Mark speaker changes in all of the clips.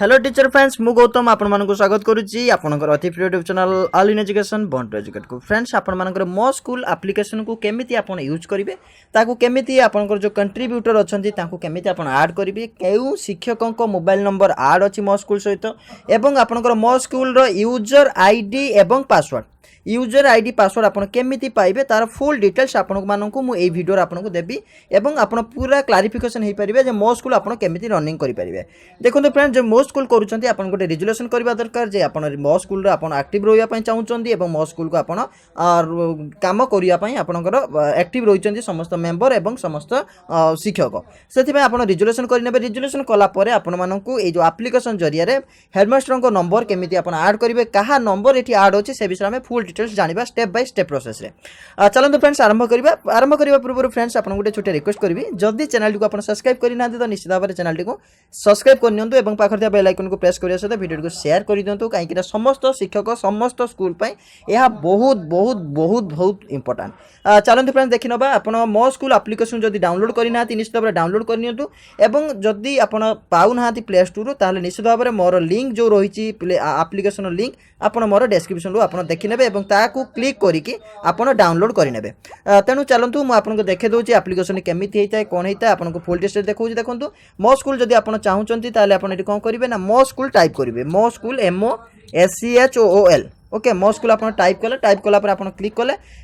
Speaker 1: Hello teacher friends मु गौतम आपण मानक स्वागत करुच्ची आपनकर अति प्रिय YouTube channel all in education bound to educate को फ्रेंड्स आपण मानकर मो स्कूल एप्लिकेशन को केमिति आपण यूज करिवे ताकू केमिति आपनकर जो कंट्रीब्यूटर अछंती ताकू केमिति आपण ऐड करिवे केउ शिक्षकों को मोबाइल नंबर ऐड अछि मो स्कूल सहित एवं आपनकर मो स्कूल रो यूजर आईडी एवं पासवर्ड यूजर आईडी पासवर्ड आपन केमिति पाइबे तार फुल डिटेल्स आपन मानकु मु ए वीडियो रे आपन को देबी एवं आपन पूरा क्लारिफिकेशन हे परिबे जे मो स्कूल आपन केमिति रनिंग करि परिबे। देखो फ्रेंड्स जो मो स्कूल करूछंती आपन गोटे रेजुलेशन करबा दरकार जे आपन मो स्कूल रे आपन एक्टिव रोइया पई चाहुचंती एवं मो स्कूल को आपन काम करिया पई आपनकर एक्टिव रोइचंती समस्त मेंबर एवं समस्त शिक्षक सेति पई आपन रेजुलेशन करिनेबे। रेजुलेशन कला परे आपन मानकु ए जो एप्लिकेशन जरिया रे हेडमास्टर को नंबर केमिति आपन ऐड करिवे काहा नंबर एठी ऐड होची से विषय में फुल डिटेल्स जानिबा स्टेप बाय स्टेप प्रोसेस रे। चलନ୍ତୁ फ्रेंड्स आरंभ करिबा पूर्व फ्रेंड्स आपन गोटे छोटे रिक्वेस्ट करबी जदी चैनल को आपन सब्सक्राइब करि नांती तो निश्चित भाबरे चैनल को सब्सक्राइब कर नियंतु एवं पाखर दिया बेल आइकन को प्रेस करिया सहित वीडियो को शेयर कर दियंतु काहे कि समस्त शिक्षक समस्त स्कूल पई यह बहुत बहुत बहुत बहुत इंपोर्टेंट। चलନ୍ତୁ फ्रेंड्स देखि नबा आपन मो स्कूल एप्लिकेशन जदी डाउनलोड करि नांती निश्चित भाबरे डाउनलोड कर नियंतु एवं जदी आपन पाउ नांती प्ले स्टोर ताले निश्चित भाबरे मोर लिंक जो रहिछि एप्लिकेशन लिंक आपन मोर डिस्क्रिप्शन रो आपन देखि नेबे एवं ताकू क्लिक करिकि आपन डाउनलोड करि नेबे। तेनु चलନ୍ତୁ मु आपन को देखे दोछि एप्लिकेशन केमिति हेइता कोन हेइता आपन को फुल डिटेल्स देखौछि। देखंतु मो स्कूल जदी आपन चाहुचंती ताले आपन एटी कोन करिवे ना मो स्कूल टाइप करिवे मो स्कूल MOSCHOOL ओके मो स्कूल आपन टाइप कला पर आपन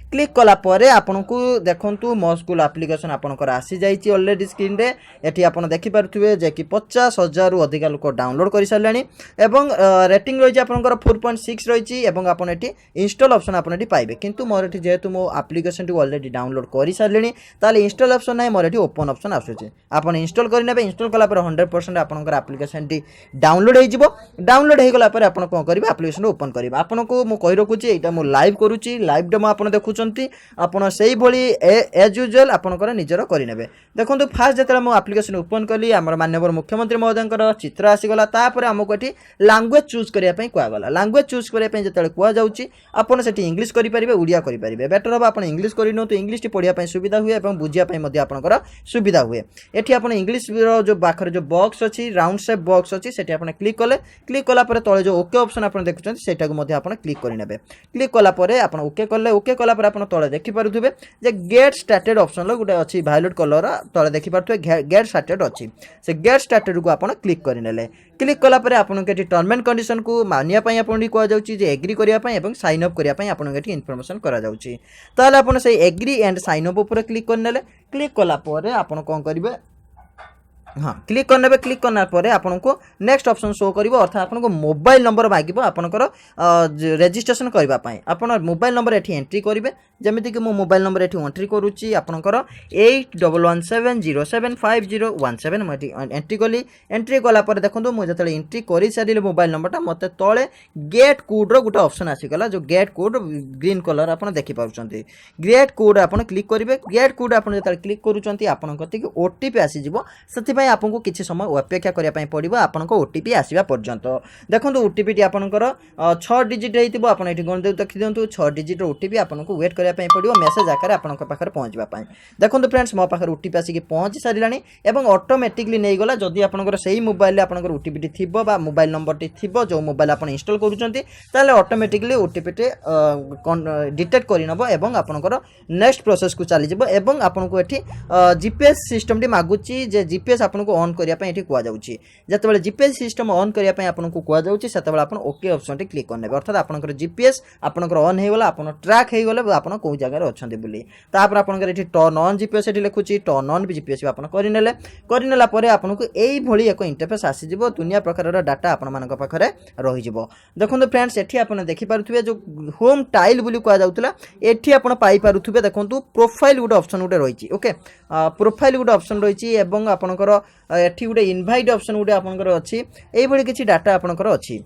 Speaker 1: क्लिक कला परे आपन को देखंतु मो स्कूल एप्लिकेशन आपन कर आसी जाईची ऑलरेडी स्क्रीन रे एठी आपन देखि पारुथुवे जे कि 50,000 रु अधिक लोक डाउनलोड करि सारलेनी एवं रेटिंग रहिची आपन कर 4.6 रहिची एवं आपन एठी इंस्टॉल ऑप्शन आपन एठी पाइबे किंतु मोर एठी जेहेतु मो एप्लिकेशन टी ऑलरेडी डाउनलोड करि सारलेनी ताले इंस्टॉल ऑप्शन नै मोर एठी ओपन ऑप्शन आसुची आपन इंस्टॉल करि नेबे। इंस्टॉल कला पर 100% आपन कर एप्लिकेशन टी डाउनलोड हे जिवो डाउनलोड हे गला पर आपन कोन करिवे एप्लिकेशन ओपन करिवे। आपन को मु कहि रखुची एटा मु लाइव करूची लाइव डेमो आपन देखु आपन से भली एज यूजुअल आपनकर निजर करिनेबे। देखंतु फास्ट जेतला मो एप्लिकेशन ओपन कली हमर माननीय मुख्यमंत्री महोदयकर चित्र आसीगला तापर हमको एठी लैंग्वेज चूज करिया पई कुआ गला लैंग्वेज चूज करिया पई जेतले कुआ जाउची आपन सेठी इंग्लिश करि परिबे उड़िया करि परिबे बेटर हो आपन इंग्लिश करि नो तो इंग्लिश टी पढिया पई सुविधा हुए एवं बुझिया पई मध्ये आपनकर सुविधा हुए। एठी आपन इंग्लिश रो जो बाखर जो बॉक्स अछि राउंड शेप बॉक्स अछि सेठी आपन क्लिक कला पर तळे जो ओके ऑप्शन आपन देखुचंती सेटा को मध्ये आपन क्लिक करि नेबे। क्लिक कला परे आपन ओके कला पर आपन तळे देखि पारुथुबे जे गेट स्टार्टेड ऑप्शन लो गुटे अछि वायलेट कलर तळे देखि पारुथुबे गेट स्टार्टेड अछि से गेट स्टार्टेड को आपन क्लिक करि नेले। क्लिक कला परे आपन के टर्म एंड कंडीशन को मानिया पई आपन को जाउची जे एग्री करिया पई एवं साइन अप करिया पई आपन के इन्फॉर्मेशन करा जाउची ताले आपन से एग्री एंड साइन अप ऊपर क्लिक कर नेले। क्लिक कला परे आपन कोन करिवे हाँ क्लिक करने क्लिक करना परे आपन को नेक्स्ट ऑप्शन शो करिवो अर्थात आपन को मोबाइल नंबर मागिबो आपनकर रजिस्ट्रेशन करबा पई आपन मोबाइल नंबर एठी एंट्री करिवे जेमिति कि मो मोबाइल नंबर एठी एंट्री करूची आपनकर 8117075017 मटी एंट्री कली। एंट्री कला पर देखंतु मो जतले एंट्री करि सारिले मोबाइल नंबरटा मते तळे गेट कोड रो गुटा ऑप्शन आसी गला जो गेट कोड ग्रीन कलर आपन देखि पाउचंती गेट कोड आपन क्लिक करिवे। गेट कोड आपन जतले क्लिक करूचंती आपन कति कि ओटीपी आसी जिवो सेति पई आपनको किछि समय अपेक्षा करिया पई पड़िबो आपनको ओटीपी आसीबा पर्यंत। देखंतु ओटीपी टी आपनकर 6 डिजिट हेतिबो आपन एठी गण देखि दियंतु 6 डिजिट ओटीपी आपनको वेट करिया पई पड़िबो मेसेज आकार आपनक पाखर पहुंचबा पई। देखंतु फ्रेंड्स मो पाखर ओटीपी आसी कि पहुंची सारिलानी एवं ऑटोमेटिकली नै गला जदी आपनकर सेही मोबाइल ले आपनकर ओटीपी टी थिबो बा मोबाइल नंबर टी थिबो जो मोबाइल आपन इंस्टॉल करूचंती ताले ऑटोमेटिकली ओटीपी टी डिटेक्ट करि नबो एवं आपनकर नेक्स्ट प्रोसेस को चली जिवो एवं आपनको एठी जीपीएस सिस्टम टी मागुची जे जीपीएस आपनको ऑन करिया पई एठी कुआ जाउची जतबेले जीपीएस सिस्टम ऑन करिया पई आपनको कुआ जाउची सेतबेले आपन ओके ऑप्शन टी क्लिक करनेबे अर्थात आपनकर जीपीएस आपनकर ऑन हे गला आपन ट्रैक हे गले आपन को जगह रे अछंती बुली तापर आपनकर एठी टर्न ऑन जीपीएस एठी लिखुची टर्न ऑन जीपीएस आपन करिनेला परे आपनको एई भली एक इंटरफेस आसी जिवो दुनिया प्रकार रा डाटा आपन मानक पाखरे रहि जिवो। देखंतु फ्रेंड्स एठी आपन देखि पारुथुबे जो होम टाइल बुली कुआ जाउतला एठी आपन पाई पारुथुबे देखंतु प्रोफाइल गुटे ऑप्शन गुटे रहिची ओके प्रोफाइल गुटे ऑप्शन रहिची एवं आपनकर एठी गुटे इनवाइट ऑप्शन गुटे आपनकर अछि एई भली किछि डाटा आपनकर अछि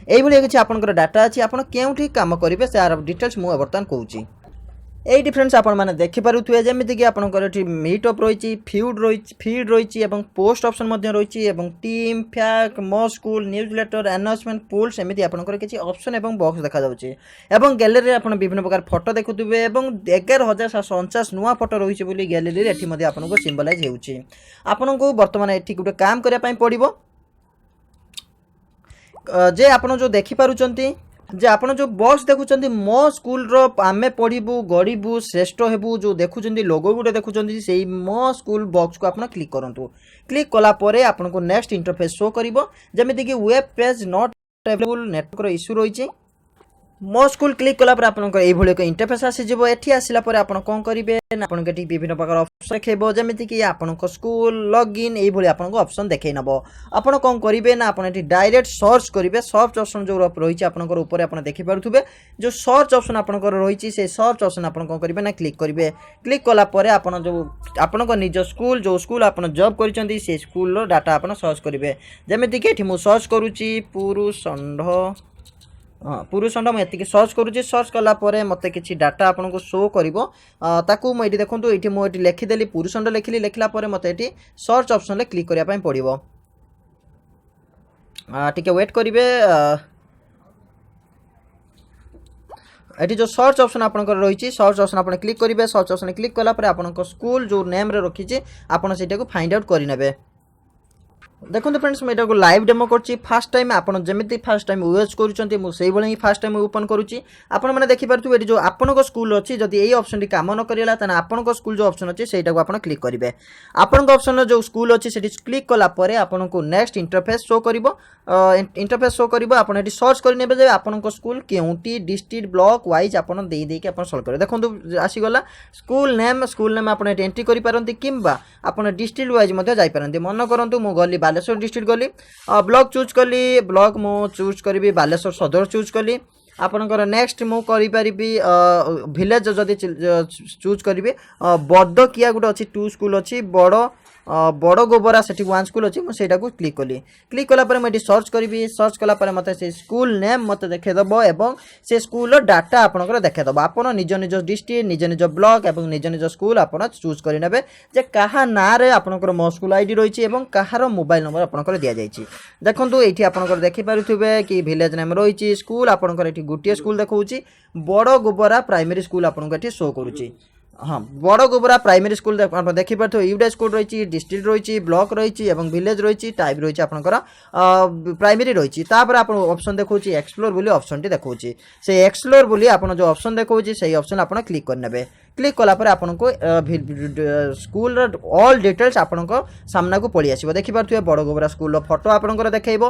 Speaker 1: एई भली किछि आपनकर डाटा अछि आपन केउठी काम करिवे से आर डिटेल्स मु वर्तमान कहूची। एई डिफरेंस आपन माने देखि पारुथुवे जेमिति कि आपनकर एठी मीटअप रहिची फीड रहिची एवं पोस्ट ऑप्शन मध्ये रहिची एवं टीम फैक्ट मो स्कूल न्यूज़लेटर अनाउंसमेंट पोल्स एमिति आपनकर किछि ऑप्शन एवं बॉक्स देखा जाउची एवं गैलरी रे आपन विभिन्न प्रकार फोटो देखुथुवे एवं 11749 नुवा फोटो रहिची बोली गैलरी रे एठी मध्ये आपनको सिंबलाइज हेउची। आपनको वर्तमान एठी गुटे काम करिया पई पड़िबो जे आपण जो देखि पारुचंती जे आपण जो बॉक्स देखुचंती मो स्कूल रो आमे पढ़िबू गढ़िबू श्रेष्ठ हेबू जो देखुचंती लोगो गुटे देखुचंती सेही मो स्कूल बॉक्स को आपण क्लिक करंतु क्लिक कला परे आपण को नेक्स्ट इंटरफेस शो करिवो जेमिति कि web page not available network रो इशू रहिछि मो स्कूल क्लिक कला पर आपन एई भली एक इंटरफेस आसी जिवो एठी आसिला पर आपन कोन करिवे ना आपन केटी विभिन्न प्रकार ऑप्शन देखेबो जेमिति कि आपन को स्कूल लॉगिन एई भली आपन को ऑप्शन देखै नबो आपन कोन करिवे ना आपन एठी डायरेक्ट सर्च करिवे सर्च ऑप्शन जो रहिछि आपन को ऊपर आपन देखि पारुथुबे जो सर्च ऑप्शन आपन को रहिछि से सर्च ऑप्शन आपन कोन करिवे ना क्लिक करिवे क्लिक कला पर आपन जो आपन को निज स्कूल जो स्कूल आपन जॉब करिसंती से स्कूल रो डाटा आपन सर्च करिवे जेमिति कि एठी मु सर्च करूछि पुरुषंढ पुरुषंड मुझे सर्च करुँची सर्च कलापर मत कि डाटा आपन को शो करू मुझे देखूँ ये मुझे लिखिदेली पुरुषंड लिखिली लिखला मत ये सर्च ऑप्शन क्लिक करने पड़ो टिके वेट करेंगे ये जो सर्च ऑप्शन आपन रही सर्च ऑप्शन आप क्लिक करेंगे सर्च ऑप्शन क्लिक कलापर आपन स्कूल जो नेम रे रखी आपन से फाइंड आउट करेंगे देखो फ्रेंड्स मुझे को लाइव डेमो करछि फास्ट टाइम आपन जमिति फास्ट टाइम यूज करूछंती मु सेही भली फास्ट टाइम ओपन करूछि आपन माने देखि पारथु एटी जो आपन को स्कूल अछि जदि एई ऑप्शन टी काम न करिला तने आपन को स्कूल जो ऑप्शन अछि सेटा को आपन क्लिक करिवे आपन को ऑप्शन जो स्कूल अछि सेटी क्लिक कला परे आपन को नेक्स्ट इंटरफेस शो करिवो इंटरफेस शो करिवो आपन एटी सर्च करि नेबे जे आपन को स्कूल केउंटी डिस्ट्रिक्ट ब्लॉक वाइज आपन देई देई के आपन सॉल्व करे देखंतु आसी गला स्कूल नेम आपन एटी एंट्री करि पारंती किंबा आपन डिस्ट्रिक्ट वाइज मध्ये जाई पारंती मन करंतु मु गली बालेश्वर डिस्ट्रिक्ट गली ब्लॉक चूज कली ब्लॉक मु चूज करी बालेश्वर सदर चूज कली आपनकर नेक्स्ट मु करि परिबी विलेज जदि चूज करिवे बद्द किया गुटे अछि टू स्कूल अछि बड़ गोबरा सेठी वन स्कूल अछि मु सेटा को क्लिक कली क्लिक कला पर मैं सर्च करी सर्च कला पर मते से स्कूल नेम मते देखे दबो एवं से स्कूल डाटा आपनकर देखे दबो आपन निज निज डिस्ट्रिक्ट निज निज ब्लॉक एवं निज निज स्कूल आपन चूज करि नेबे जे काहा ना रे आपनकर मो स्कूल आईडी रहिछि एवं काहार मोबाइल नंबर आपनकर दिया जाइछि देखंतु एठी आपनकर देखि पारुथिबे कि विलेज नेम रहिछि स्कूल आपनकर एठी गुटिया स्कूल देखौछि बड़ गोबरा प्राइमरी स्कूल आपनकर एठी शो करूछि हाँ बड़ गोबरा प्राइमरी स्कूल देखी पार्थ यूडाइज कोड रही डिस्ट्रिक्ट रही ब्लॉक रही और विलेज रही टाइप रही आपंकर प्राइमरी रही आप ऑप्शन देखा एक्सप्लोर बोली ऑप्शन टी देखा से एक्सप्लोर बोली आप जो ऑप्शन देखा से ऑप्शन आप क्लिक करने क्लिक कलापर आपन को स्कूल ऑल डिटेल्स आपन को सामना को पड़ी आसीबो देखि पारथुए बड़ गोबरा स्कूल फोटो आपनकर देखैबो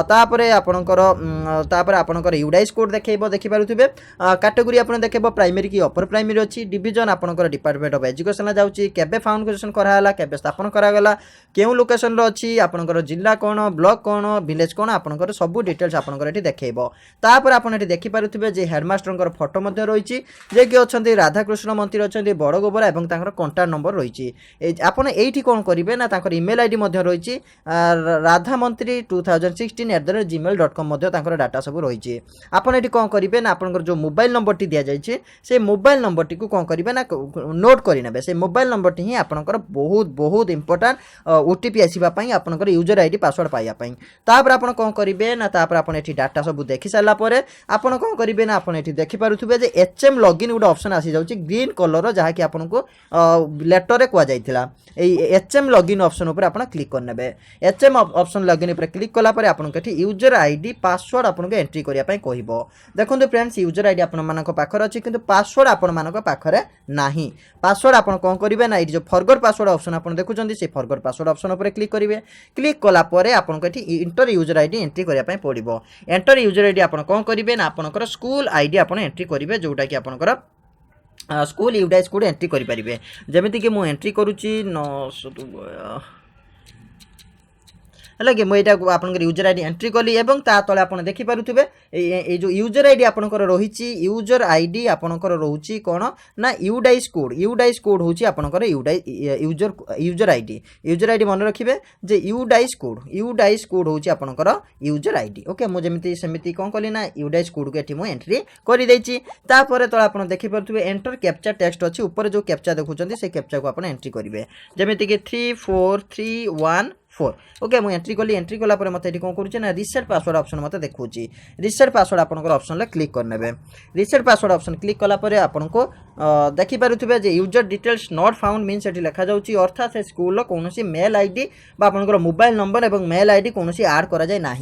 Speaker 1: तापरे आपनकर यूडाइज कोड देखैबो देखि पारथुए कैटेगरी आपन देखैबो प्राइमरी की अपर प्राइमरी अछि डिवीजन आपनकर डिपार्टमेंट ऑफ एजुकेशन जाउची केबे फाउंडेशन कराला केबे स्थापन करागला केउ लोकेशन रो अछि आपनकर जिल्ला कोन ब्लॉक कोन विलेज कोन आपनकर सब डिटेल्स आपनकर एठी देखैबो तापर आपन एठी देखि पारथुए जे हेडमास्टरकर फोटो मध्ये रहिछि जे कि अछंती राधा कृष्ण मंत्री अच्छा बड़ गोबरा और कंटाक्ट नंबर रही आपन एठी कौन करेंगे ना इमेल आईडी रही राधा मंत्री 2016@gmail.com डाटा सब रही आपन एठी कौन करेंगे ना आपन जो मोबाइल नंबर टी दि जाइए से मोबाइल नंबर टी को कौन करेंगे ना नोट करने से मोबाइल नंबर टी ही आपनकर बहुत बहुत इंपोर्टेंट ओटीपी आसवाई आपनकर यूजर आईडी पासवर्ड पाइबापी तापर आपन कौन करेंगे ना आपन एठी डाटा सब देखि सारा पर आपन कौन करेंगे ना आपन एठी देखि पारुथुबे जे एचएम लॉगिन गोटे ऑप्शन आसी जाउची ग्रीन कलर जहाँ कि आपन को लेटर रे कहुला एचएम लॉगिन ऑप्शन ऊपर आपन क्लिक करने एचएम ऑप्शन लॉगिन ऊपर क्लिक कला पर आपन के यूजर आईडी पासवर्ड आपन को एंट्री करिया पई कहबो देखंतु फ्रेंड्स यूजर आईडी आपन मानक पाखर अछि किंतु पासवर्ड आपन मानक पाखरे नाही पासवर्ड आपन कोन करिवे ना जो फॉरगॉट पासवर्ड ऑप्शन आपन देखुचंदी से फॉरगॉट पासवर्ड ऑप्शन ऊपर क्लिक करिवे क्लिक कला पर आपन के इंटर यूजर आईडी एंट्री करिया पई पड़िबो एंटर यूजर आईडी आपन कोन करिवे ना आपनकर स्कूल आईडी आपन एंट्री करिवे जोटा कि आपनकर स्कूल यूडाइज कोड एंट्री करेंगे जमीती कि मुझे एंट्री करुच्ची 900 है कि मुझे आपंकर यूजर आईडी एंट्री कली एवं ता तले आप देखि पारुथिबे ए जो यूजर आईडी आपनकर रहिछि यूजर आईडी आपनकर रहउछि कोन ना यूडाइज कोड होछि आपनकर यूजर आईडी मन रखिबे जे यूडाइज कोड होछि आपनकर यूजर आईडी ओके मु जेमिति सेमिति कोन कली ना यूडाइज कोड के एठी मु एंट्री करि दैछि तापर तले आप देखि पारुथिबे एंटर कैप्चा टेक्स्ट अछि ऊपर जो कैप्चा देखुचंती से कैप्चा को आप एंट्री करिवे जेमिति कि 3431 4 ओके मुझे एंट्री कला मत ये कौन करुचे रिसेट पासवर्ड ऑप्शन मत देखा रिसेट पासवर्ड आपंकर ऑप्शन क्लिक करने रिसेट पासवर्ड ऑप्शन क्लिक कलापर आपको देखिपे जे user details not found mean से लिखा जाऊँगी अर्थात से स्कूल कौन मेल आईडी आपंकर मोबाइल नंबर और मेल आईडी कौन आड करा जाए ना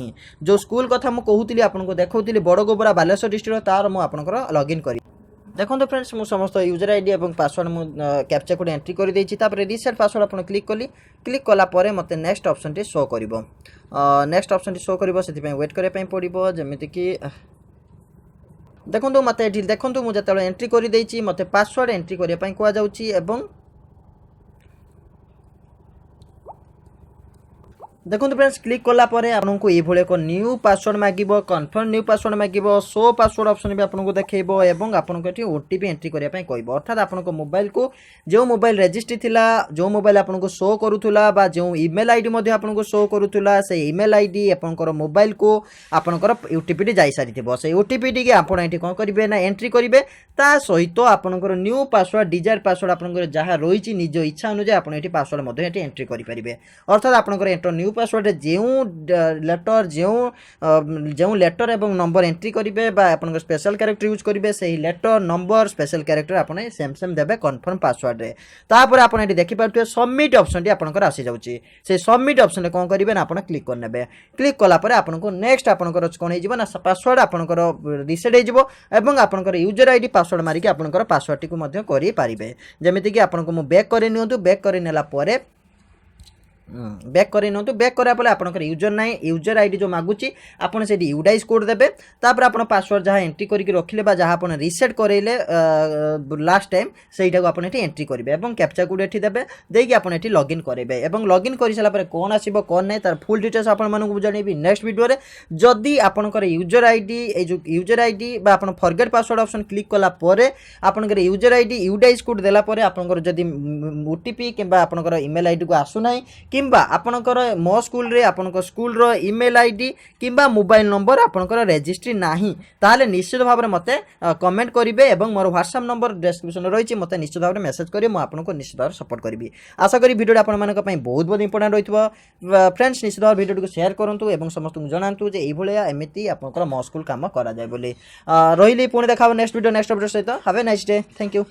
Speaker 1: जो स्कूल कथा मुझे कहूली आपको देखा बड़गोबरा बालेश्वर डिस्ट्रिक्ट तार मुझे लॉगिन कर देखो तो फ्रेंड्स मुझे समस्त यूजर आईडी और पासवर्ड मुझे कैप्चा कोड एंट्री कर देती रिसेट पासवर्ड आप क्लिक कली क्लिक कलापर मत नेक्स्ट ऑप्शन टी शो कर नेक्स्ट ऑप्शन टी शो कर वेट करने पड़ो जमीक देखो मत देखो मुझे एंट्री कर मत पासवर्ड एंट्री करने कहु देखो फ्रेंड्स क्लिक कलापर आपको ये एक न्यू पासवर्ड मागिब कन्फर्म न्यू पासवर्ड मागिब शो पासवर्ड ऑप्शन भी आपको देखब और आपको ओटीपी एंट्री करने कह अर्थात आपको मोबाइल को जो मोबाइल रजिस्ट्री थिला जो मोबाइल आपको शो करूला जो ईमेल आईडी आपको शो करूला से ईमेल आईडी आपंकर मोबाइल को आपंकर ओटीपी जाई सारी से ओटीपी टी आप कौन करेंगे ना एंट्री करेंगे ता सहित आपंकर न्यू पासवर्ड डिजायर पासवर्ड आपंकर जहाँ रही निज इच्छा अनुसार आप पासवर्ड एंट्री करेंगे अर्थात आपंकर न्यू पासवर्ड जो लेटर जो लेटर एवं नंबर एंट्री करेंगे आप स्पेशल कैरेक्टर यूज करेंगे से लेटर नंबर स्पेशल कैरेक्टर आप सेम देवे कन्फर्म पासवर्ड रे तापर आप देखिपे सबमिट ऑप्शन टी आपंकर आसी जाऊँगी से सबमिट ऑप्शन कौन करेंगे ना आप क्लिक करने क्लिक कलापर आपको नेक्स्ट आपंकर कौन हो पासवर्ड आपंकर रिसेट हो आपंकर यूजर आईडी पासवर्ड मारिक आपंकर पासवर्ड टी को करेंगे जमीक आपको बैक कर बैक कर बैक कर बैक करापर आपंकर यूजर आईडी जो मागुची आपड़ से यूडाइज कोड देते आप पासवर्ड जहाँ एंट्री करके रखिले जहाँ आप रिसेट करेले लास्ट टाइम से आप एंट्री करेंगे और कैप्चा कोड ये देते देखिए आप लॉगिन करेंगे और लॉगिन कर सारापर कौन आसो कौन ना तार फुल डिटेल्स आपको जनइबी नेक्स्ट वीडियो जदि आपंकर यूजर आईडी जो यूजर आईडी आप फॉरगेट पासवर्ड ऑप्शन क्लिक कलापर आपंकर यूजर आईडी यूडाइज कोड देलापर आपंकर जदि ओटीपी कि आपंकर ईमेल आईडी को आसुना किंबा आपनकर मो स्कूल रे आपनकर स्कूल रो ईमेल आईडी किंबा मोबाइल नंबर आपनकर रजिस्ट्री नाही ताले निश्चित भाव में मते कमेंट करिवे एवं मोर व्हाट्सएप नंबर डिस्क्रिप्शन रही मते निश्चित भाव में मेसेज करिवे मु आपनको निश्चित भाव सपोर्ट करिवि आशा करी वीडियो आपन मानक पई बहुत बहुत इंपोर्टेंट रहितबो फ्रेंड्स निश्चित भाव वीडियो को शेयर करंतु एवं समस्त को जणांतु जे एई भलिया एमिति आपनकर मो स्कूल काम करा जाय बोली रहिली पुणी देखाबो नेक्स्ट वीडियो नेक्स्ट अपडेट सहित have a nice day thank you.